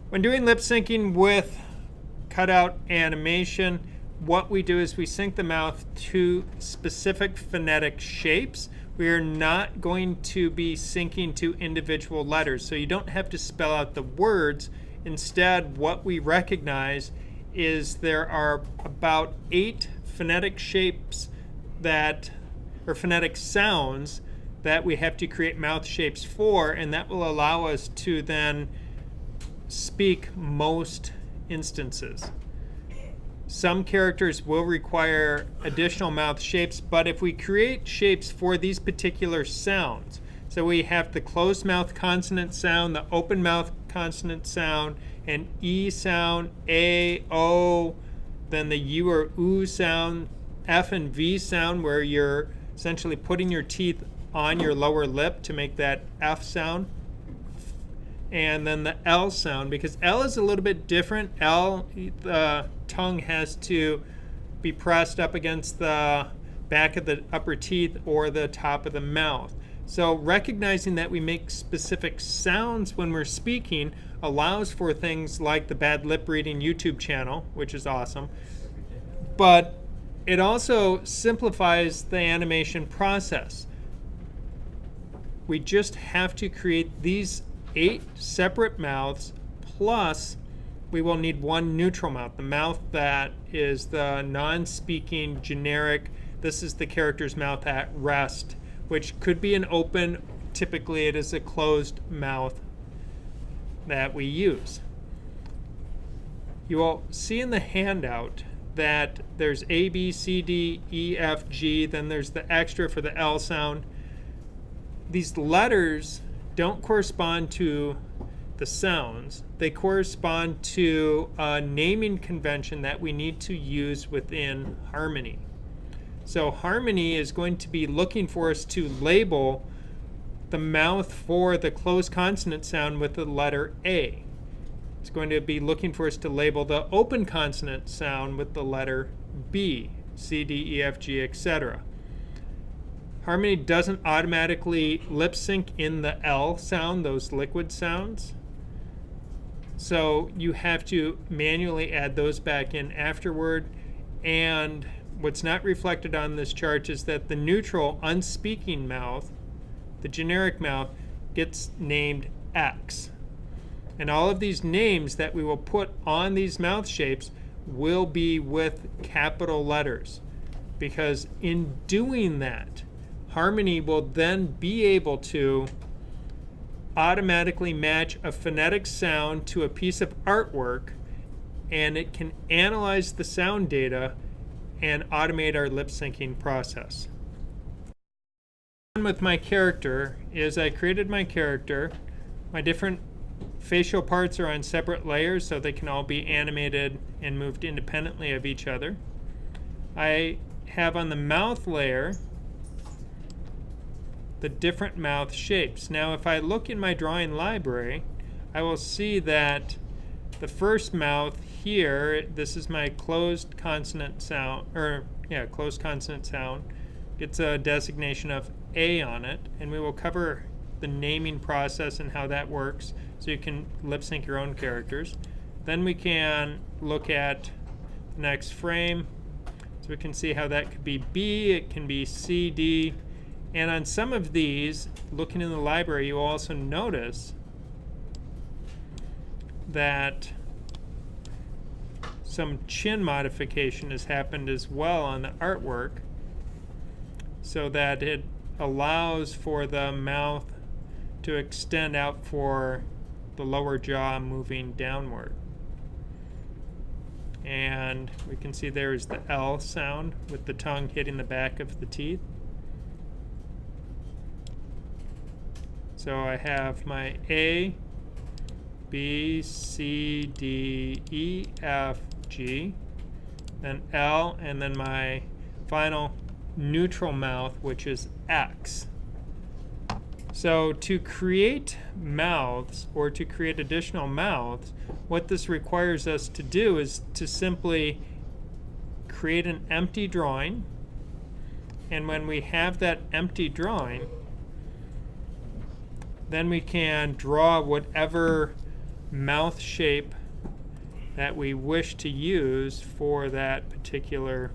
When doing lip syncing with cutout animation, what we do is we sync the mouth to specific phonetic shapes. We are not going to be syncing to individual letters, so you don't have to spell out the words. Instead, what we recognize is there are about 8 phonetic shapes or phonetic sounds that we have to create mouth shapes for, and that will allow us to then speak most instances. Some characters will require additional mouth shapes, but if we create shapes for these particular sounds, so we have the closed mouth consonant sound, the open mouth consonant sound, an E sound, A, O, then the U or oo sound, F and V sound, where you're essentially putting your teeth on your lower lip to make that F sound. And then the L sound, because L is a little bit different. L, the tongue has to be pressed up against the back of the upper teeth or the top of the mouth. So recognizing that we make specific sounds when we're speaking allows for things like the Bad Lip Reading YouTube channel, which is awesome. But it also simplifies the animation process. We just have to create these 8 separate mouths, plus we will need one neutral mouth, the mouth that is the non-speaking generic. This is the character's mouth at rest, which could be an open. Typically it is a closed mouth that we use. You will see in the handout that there's A, B, C, D, E, F, G, then there's the extra for the L sound. These letters don't correspond to the sounds. They correspond to a naming convention that we need to use within Harmony. So Harmony is going to be looking for us to label the mouth for the closed consonant sound with the letter A. It's going to be looking for us to label the open consonant sound with the letter B, C, D, E, F, G, etc. Harmony doesn't automatically lip sync in the L sound, those liquid sounds. So you have to manually add those back in afterward. And what's not reflected on this chart is that the neutral unspeaking mouth, the generic mouth, gets named X. And all of these names that we will put on these mouth shapes will be with capital letters, because in doing that, Harmony will then be able to automatically match a phonetic sound to a piece of artwork, and it can analyze the sound data and automate our lip syncing process. With my character is I created my character. My different facial parts are on separate layers so they can all be animated and moved independently of each other. I have on the mouth layer the different mouth shapes. Now if I look in my drawing library, I will see that the first mouth here, this is my closed consonant sound, closed consonant sound, gets a designation of A on it, and we will cover the naming process and how that works so you can lip sync your own characters. Then we can look at the next frame, so we can see how that could be B, it can be C, D. And on some of these, looking in the library, you will also notice that some chin modification has happened as well on the artwork, so that it allows for the mouth to extend out for the lower jaw moving downward. And we can see there's the L sound with the tongue hitting the back of the teeth. So I have my A, B, C, D, E, F, G, then L, and then my final neutral mouth, which is X. So to create mouths, or to create additional mouths, what this requires us to do is to simply create an empty drawing, and when we have that empty drawing, then we can draw whatever mouth shape that we wish to use for that particular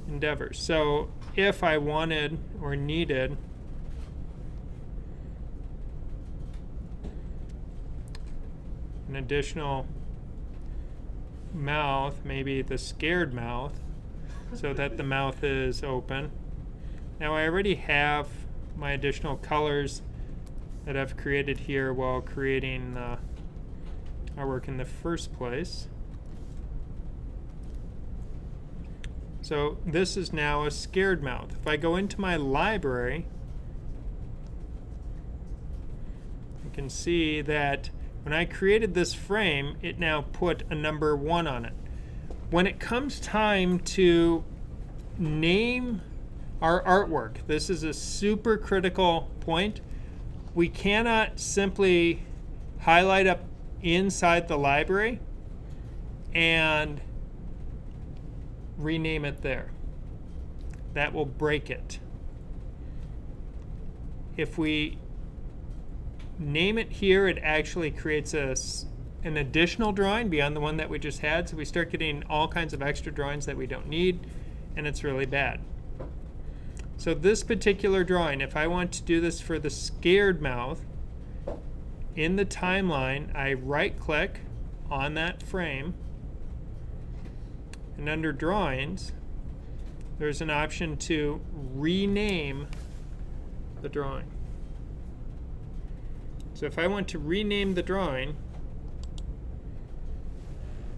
endeavor. So if I wanted or needed an additional mouth, maybe the scared mouth, so that the mouth is open. Now I already have my additional colors that I've created here while creating artwork in the first place. So this is now a scared mouth. If I go into my library, you can see that when I created this frame, it now put a number 1 on it. When it comes time to name our artwork, this is a super critical point. We cannot simply highlight up inside the library and rename it there. That will break it. If we name it here, it actually creates an additional drawing beyond the one that we just had, so we start getting all kinds of extra drawings that we don't need, and it's really bad. So this particular drawing, if I want to do this for the scared mouth, in the timeline, I right-click on that frame, and under Drawings, there's an option to rename the drawing. So if I want to rename the drawing,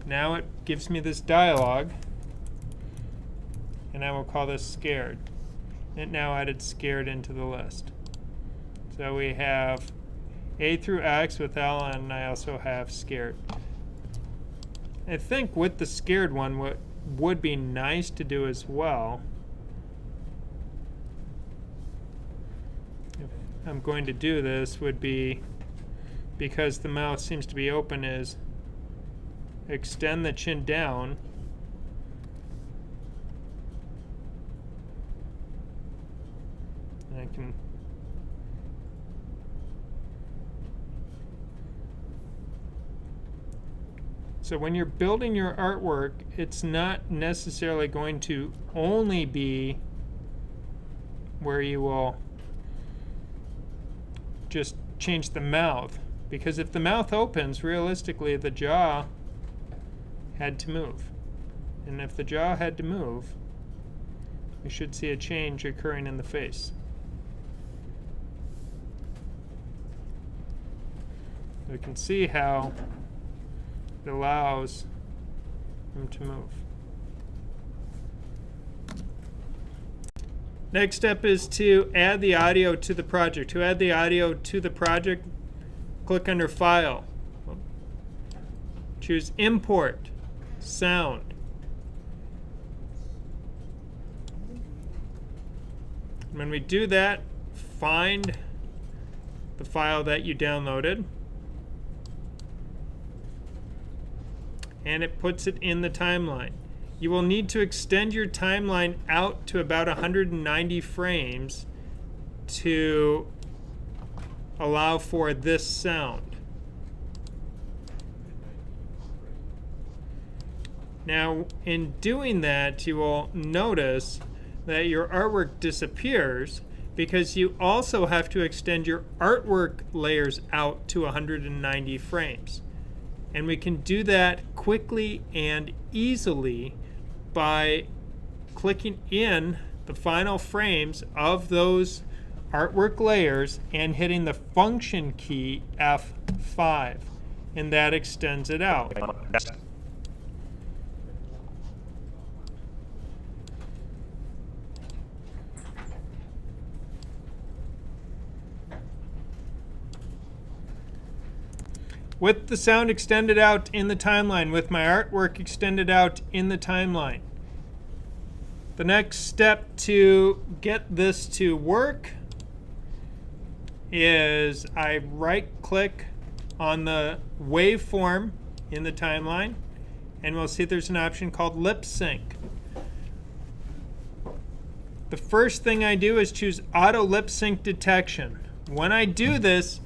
now it gives me this dialog, and I will call this Scared. It now added Scared into the list. So we have A through X with L, and I also have Scared. I think with the Scared one, what would be nice to do as well, if I'm going to do this, would be, because the mouth seems to be open, is extend the chin down I can So when you're building your artwork, it's not necessarily going to only be where you will just change the mouth, because if the mouth opens, realistically the jaw had to move. And if the jaw had to move, we should see a change occurring in the face. We can see how it allows them to move. Next step is to add the audio to the project. To add the audio to the project, click under File. Choose Import, Sound. When we do that, find the file that you downloaded, and it puts it in the timeline. You will need to extend your timeline out to about 190 frames to allow for this sound. Now, in doing that, you will notice that your artwork disappears because you also have to extend your artwork layers out to 190 frames. And we can do that quickly and easily by clicking in the final frames of those artwork layers and hitting the function key F5, and that extends it out. With the sound extended out in the timeline, with my artwork extended out in the timeline, the next step to get this to work is I right-click on the waveform in the timeline, and we'll see there's an option called Lip Sync. The first thing I do is choose Auto Lip Sync Detection. When I do this,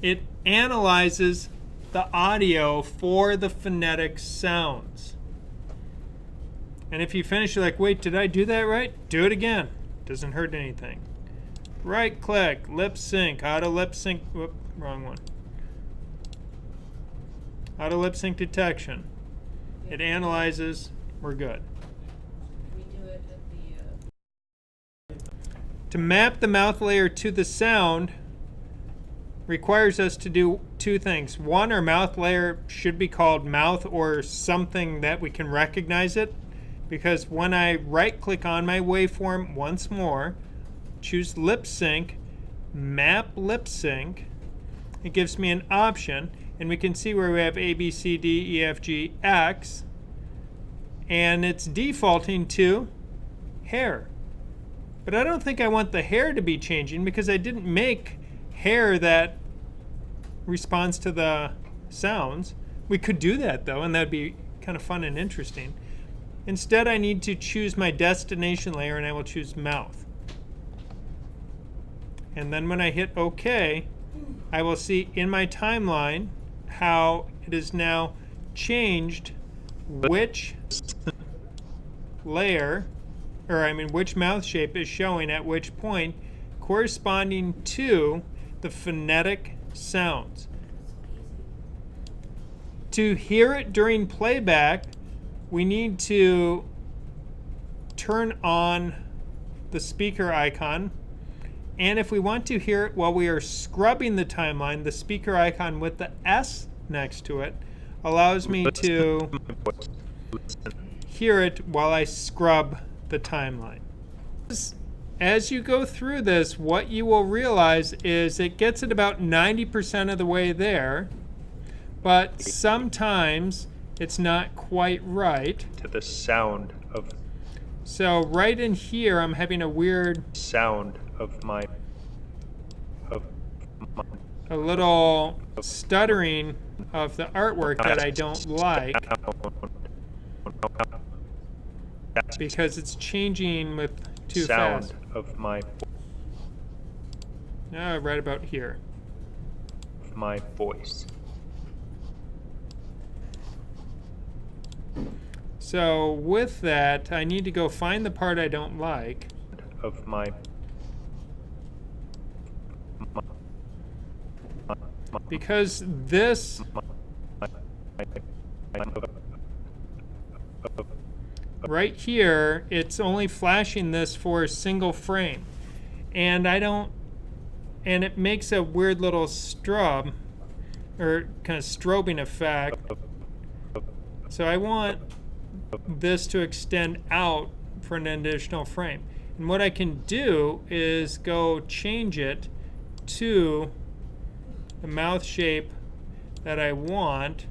it analyzes the audio for the phonetic sounds. And if you finish, you're like, wait, did I do that right? Do it again. Doesn't hurt anything. Right click, lip sync, auto lip sync. Whoop, wrong one. Auto lip sync detection. It analyzes. We're good. We do it at the. To map the mouth layer to the sound requires us to do two things. One, our mouth layer should be called mouth or something that we can recognize it, because when I right click on my waveform once more, choose lip sync, map lip sync, it gives me an option, and we can see where we have A, B, C, D, E, F, G, X, and it's defaulting to hair. But I don't think I want the hair to be changing, because I didn't make hair that responds to the sounds. We could do that though, and that'd be kind of fun and interesting. Instead, I need to choose my destination layer, and I will choose mouth. And then when I hit OK, I will see in my timeline how it is now changed which layer, or I mean which mouth shape is showing at which point, corresponding to the phonetic sounds. To hear it during playback, we need to turn on the speaker icon. And if we want to hear it while we are scrubbing the timeline, the speaker icon with the S next to it allows me to hear it while I scrub the timeline. As you go through this, what you will realize is it gets it about 90% of the way there, but sometimes it's not quite right. To the sound of. So right in here, I'm having a weird sound of my. A little stuttering of the artwork that I don't like, because it's changing with too fast. Sound of my. Right about here. My voice. So with that, I need to go find the part I don't like. Of my. Because this right here, it's only flashing this for a single frame. And and it makes a weird little strub, or kind of strobing effect. So I want this to extend out for an additional frame. And what I can do is go change it to the mouth shape that I want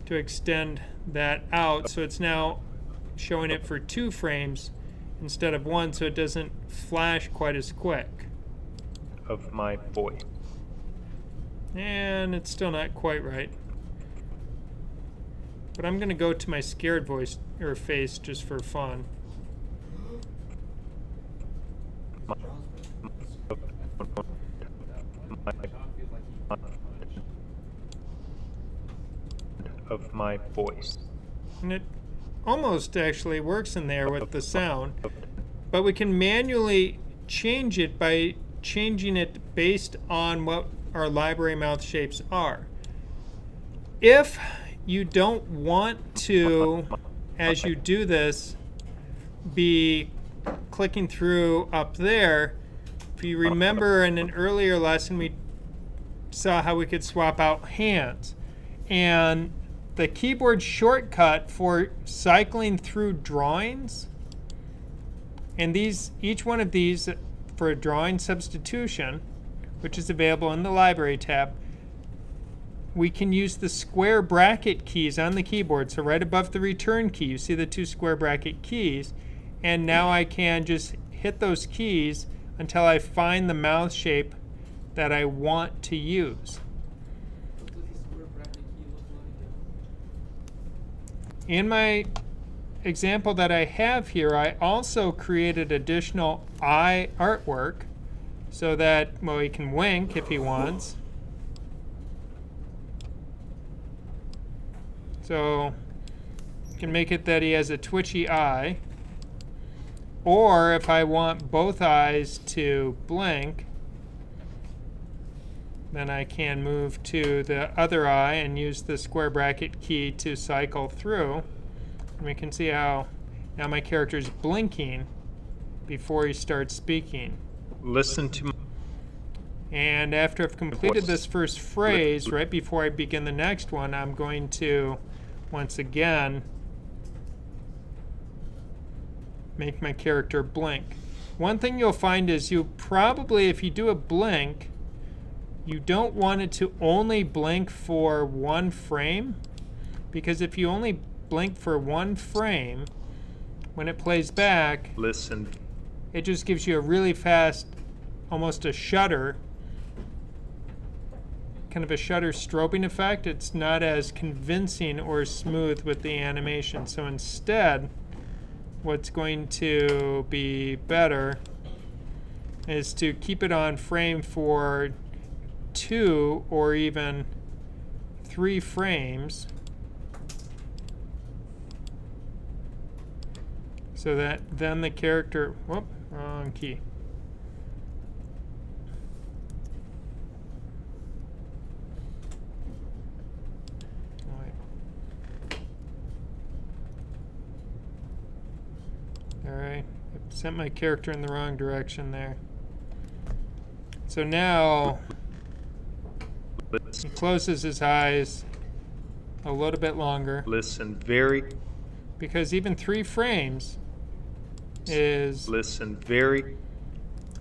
to extend that out, so it's now showing it for 2 frames instead of 1, so it doesn't flash quite as quick. Of my voice. And it's still not quite right. But I'm going to go to my scared voice or face just for fun. Of my voice. And it almost actually works in there with the sound, but we can manually change it by changing it based on what our library mouth shapes are. If you don't want to, as you do this, be clicking through up there, if you remember in an earlier lesson we saw how we could swap out hands, and the keyboard shortcut for cycling through drawings, and each one of these for a drawing substitution, which is available in the library tab, we can use the square bracket keys on the keyboard. So right above the return key, you see the 2 square bracket keys, and now I can just hit those keys until I find the mouth shape that I want to use. In my example that I have here, I also created additional eye artwork so that, well, he can wink if he wants. So you can make it that he has a twitchy eye. Or if I want both eyes to blink, then I can move to the other eye and use the square bracket key to cycle through. And we can see how now my character is blinking before he starts speaking. Listen to And after I've completed this first phrase, right before I begin the next one, I'm going to, once again, make my character blink. One thing you'll find is you probably, if you do a blink, you don't want it to only blink for one frame, because if you only blink for one frame, when it plays back, listen. it just gives you a really fast, almost a shutter, kind of a shutter strobing effect. It's not as convincing or smooth with the animation. So instead, what's going to be better is to keep it on frame for 2 or even 3 frames, so that then the character, whoop, wrong key. Alright, I sent my character in the wrong direction there. So now he closes his eyes a little bit longer, Listen very. because even 3 frames is, Listen very.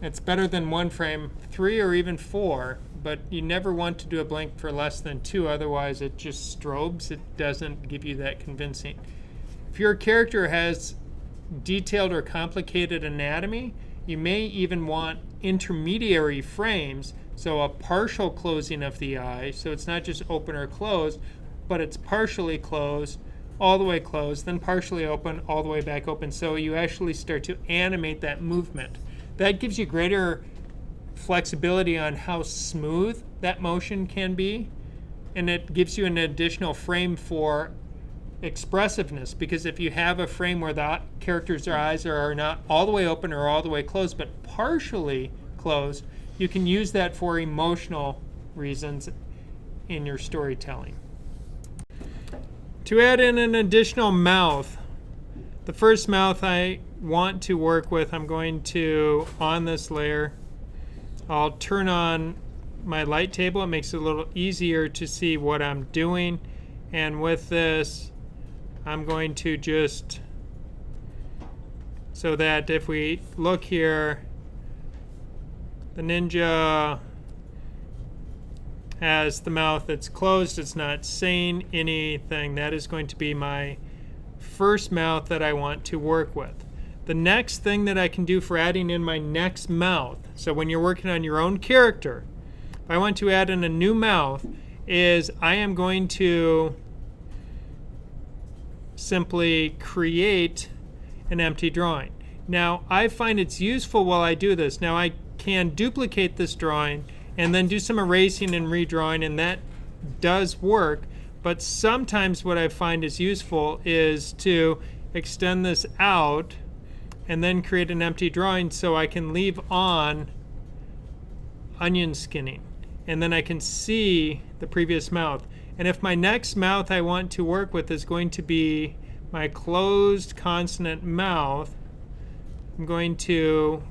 it's better than 1 frame, 3 or even 4, but you never want to do a blink for less than 2, otherwise it just strobes. It doesn't give you that convincing. If your character has detailed or complicated anatomy, you may even want intermediary frames, so a partial closing of the eye, so it's not just open or closed, but it's partially closed, all the way closed, then partially open, all the way back open, so you actually start to animate that movement. That gives you greater flexibility on how smooth that motion can be, and it gives you an additional frame for expressiveness, because if you have a frame where the character's eyes are not all the way open or all the way closed, but partially closed, you can use that for emotional reasons in your storytelling. To add in an additional mouth, the first mouth I want to work with, I'm going to, on this layer, I'll turn on my light table. It makes it a little easier to see what I'm doing, and with this I'm going to just, so that if we look here, the ninja has the mouth that's closed, it's not saying anything. That is going to be my first mouth that I want to work with. The next thing that I can do for adding in my next mouth, so when you're working on your own character, if I want to add in a new mouth, is I am going to simply create an empty drawing. Now, I find it's useful while I do this. Now, I can duplicate this drawing and then do some erasing and redrawing, and that does work, but sometimes what I find is useful is to extend this out and then create an empty drawing so I can leave on onion skinning, and then I can see the previous mouth. And if my next mouth I want to work with is going to be my closed consonant mouth, I'm going to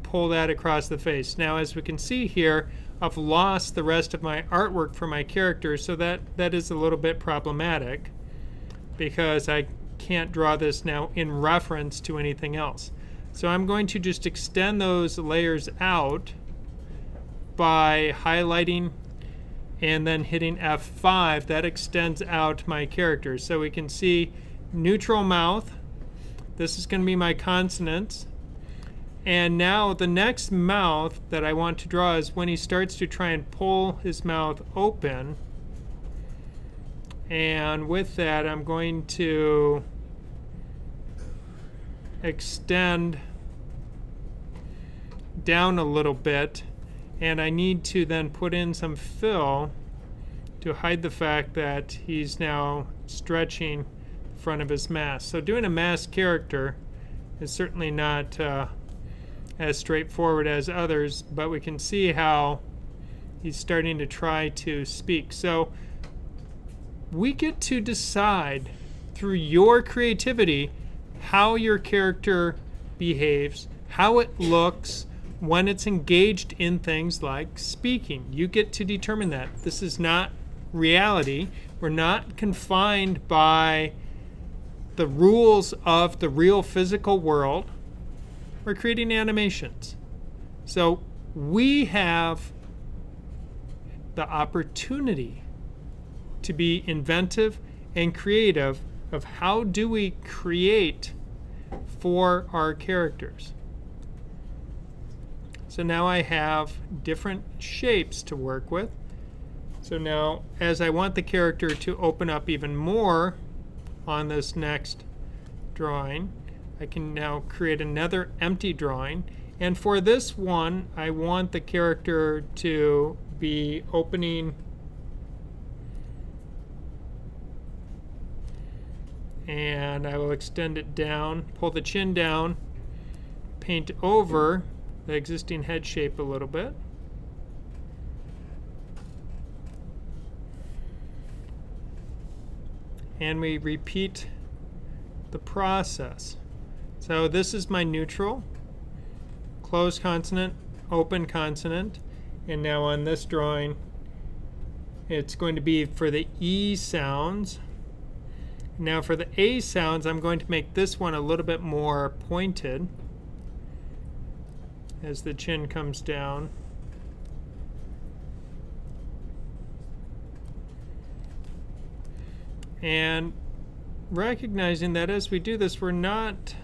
pull that across the face. Now, as we can see here, I've lost the rest of my artwork for my character, so that is a little bit problematic, because I can't draw this now in reference to anything else. So I'm going to just extend those layers out by highlighting and then hitting F5. That extends out my character. So we can see neutral mouth. This is going to be my consonants. And now the next mouth that I want to draw is when he starts to try and pull his mouth open. And with that, I'm going to extend down a little bit, and I need to then put in some fill to hide the fact that he's now stretching the front of his mask. So doing a masked character is certainly not as straightforward as others, but we can see how he's starting to try to speak. So we get to decide through your creativity how your character behaves, how it looks when it's engaged in things like speaking. You get to determine that. This is not reality. We're not confined by the rules of the real physical world. We're creating animations. So we have the opportunity to be inventive and creative of how do we create for our characters. So now I have different shapes to work with. So now as I want the character to open up even more on this next drawing, I can now create another empty drawing. And for this one, I want the character to be opening and I will extend it down, pull the chin down, paint over the existing head shape a little bit. And we repeat the process. So this is my neutral, closed consonant, open consonant, and now on this drawing it's going to be for the E sounds. Now for the A sounds, I'm going to make this one a little bit more pointed as the chin comes down. And recognizing that as we do this, we're not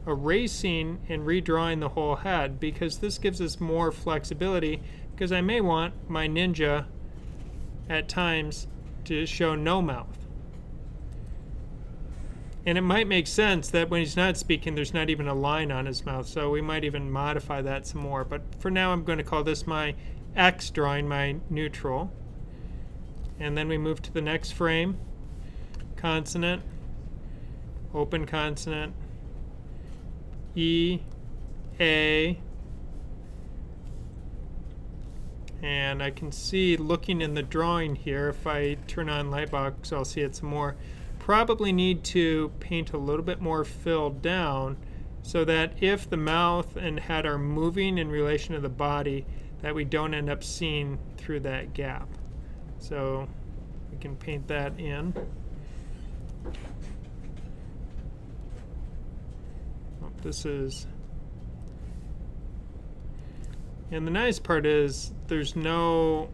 erasing and redrawing the whole head, because this gives us more flexibility, because I may want my ninja at times to show no mouth. And it might make sense that when he's not speaking, there's not even a line on his mouth, so we might even modify that some more. But for now, I'm going to call this my X drawing, my neutral. And then we move to the next frame. Consonant, open consonant, E, A, and I can see looking in the drawing here, if I turn on Lightbox, I'll see it some more. Probably need to paint a little bit more fill down so that if the mouth and head are moving in relation to the body, that we don't end up seeing through that gap. So we can paint that in. This is, and the nice part is there's no,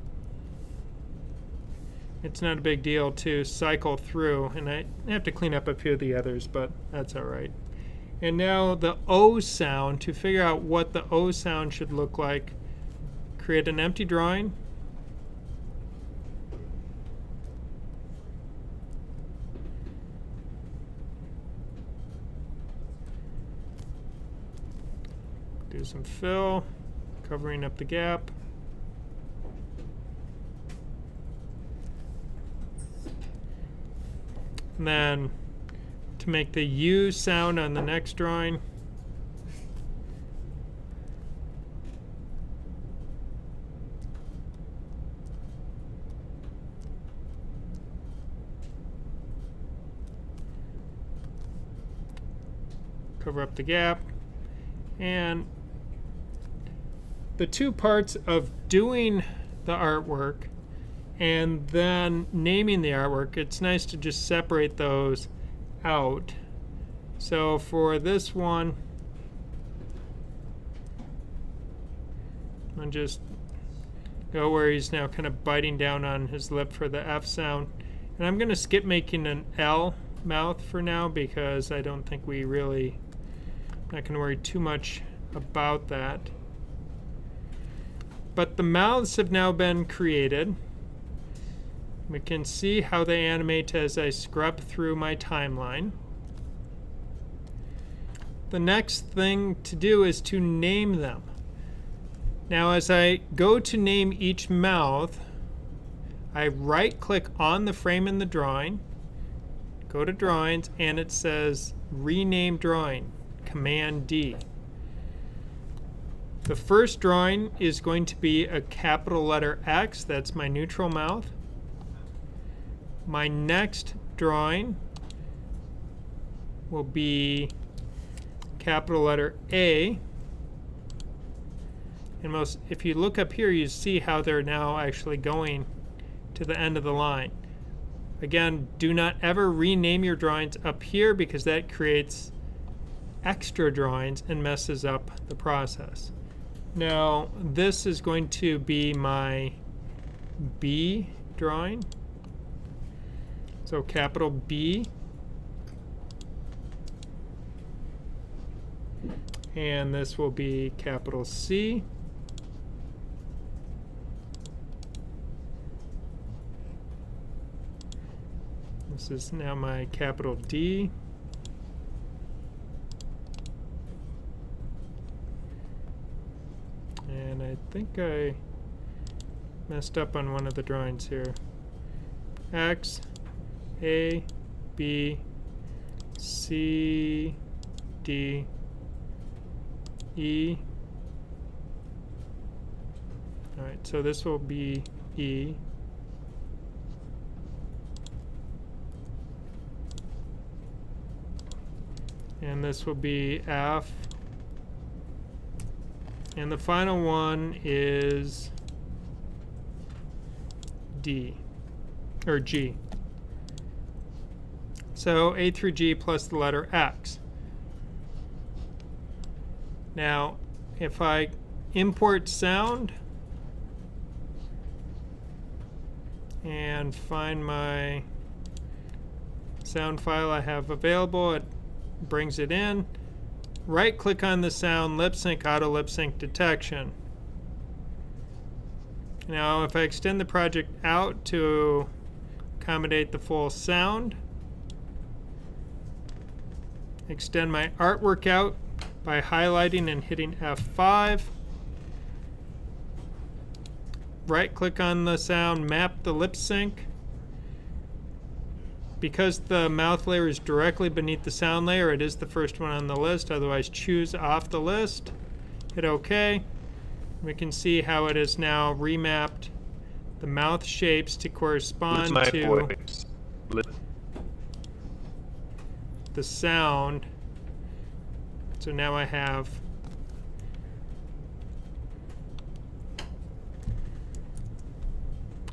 it's not a big deal to cycle through, and I have to clean up a few of the others, but that's all right. And now the O sound, to figure out what the O sound should look like, create an empty drawing. Do some fill, covering up the gap. And then to make the U sound on the next drawing, cover up the gap. And the two parts of doing the artwork and then naming the artwork, it's nice to just separate those out. So for this one, I'll just go where he's now kind of biting down on his lip for the F sound. And I'm going to skip making an L mouth for now, because I don't think we really, not going to worry too much about that. But the mouths have now been created. We can see how they animate as I scrub through my timeline. The next thing to do is to name them. Now as I go to name each mouth, I right click on the frame in the drawing, go to drawings, and it says rename drawing, Command D. The first drawing is going to be a capital letter X, that's my neutral mouth. My next drawing will be capital letter A. And if you look up here, you see how they're now actually going to the end of the line. Again, do not ever rename your drawings up here because that creates extra drawings and messes up the process. Now, this is going to be my B drawing. So capital B. And this will be capital C. This is now my capital D. And I think I messed up on one of the drawings here. X, A, B, C, D, E. All right, so this will be E. And this will be F. And the final one is D, or G. So A through G plus the letter X. Now, if I import sound and find my sound file I have available, it brings it in. Right click on the sound, lip sync, auto lip sync detection. Now if I extend the project out to accommodate the full sound, extend my artwork out by highlighting and hitting F5. Right click on the sound, map the lip sync. Because the mouth layer is directly beneath the sound layer, it is the first one on the list. Otherwise, choose off the list. Hit OK. We can see how it is now remapped the mouth shapes to correspond to the sound. So now I have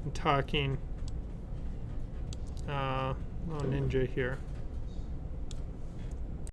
I'm talking little ninja here.